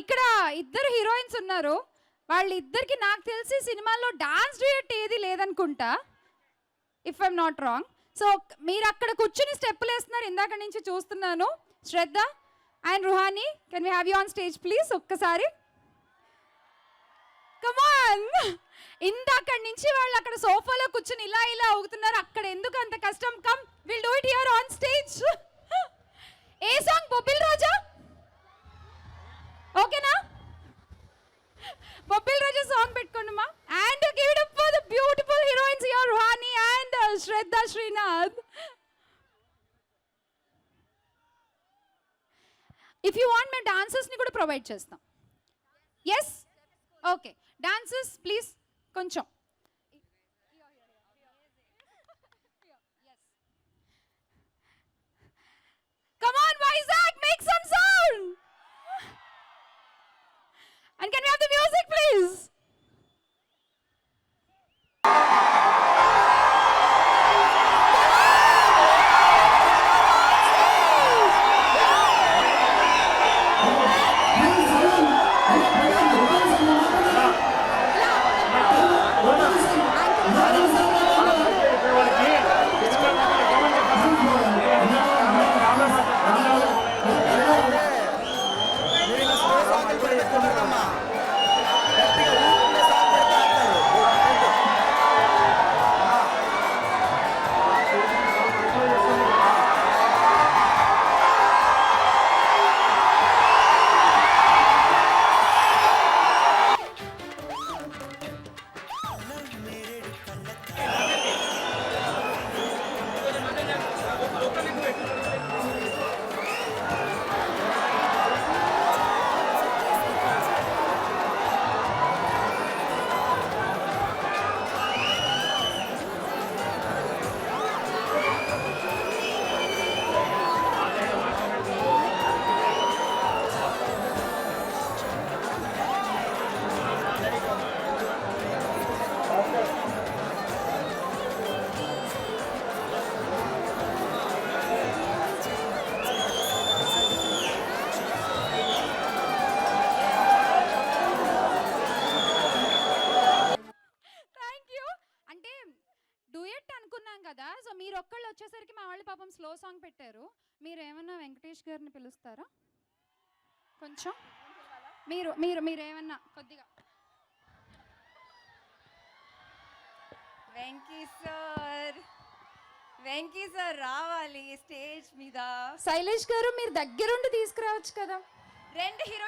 ఇక్కడ ఇద్దరు హీరోయిన్స్ ఉన్నారు. వాళ్ళిద్దరికి నాకు తెలిసి సినిమాలో డాన్స్ డ్యూయట్ ఏది లేదనుకుంటా, if I'm not wrong. So మీరు అక్కడ కూర్చుని స్టెప్పులు వేస్తున్నారు, ఇందాక నుంచి చూస్తున్నాను. Shraddha and Ruhani, can we have you on stage please? ఒక్కసారి కమాన్. ఇందాక నుంచి వాళ్ళు అక్కడ సోఫాలో కూర్చుని ఇలా ఇలా ఊగుతున్నారు, అక్కడ ఎందుకు అంత కష్టం? Come, will do it here on stage. ఏ సాంగ్? బొబ్బిల్ రోజా, ఓకేనా? బొబ్బిల్ రోజా సాంగ్ పెట్టుకోండిమా. And give it up for the beautiful heroines here, Ruhani and Shraddha Srinath. If you want, మేము డాన్సర్స్ని కూడా ప్రొవైడ్ చేస్తాం. Yes, okay. డాన్సర్స్ ప్లీజ్ కొంచెం. Come on, Vizag, make some sound. And can we have the music, please? కదా, so మీరు ఒక్కళ్ళు వచ్చేసరికి మా వాళ్ళు పాపం స్లో సాంగ్ పెట్టారు. మీరు ఏమన్నా వెంకటేష్ గారిని పిలుస్తారా కొంచెం? మీరు మీరు మీరు ఏమన్నా కొద్దిగా. వెంకీ సార్ రావాలి స్టేజ్ మీద. శైలేష్ గారు మీరు దగ్గరుండి తీసుకురావచ్చు కదా. రెండు హీరో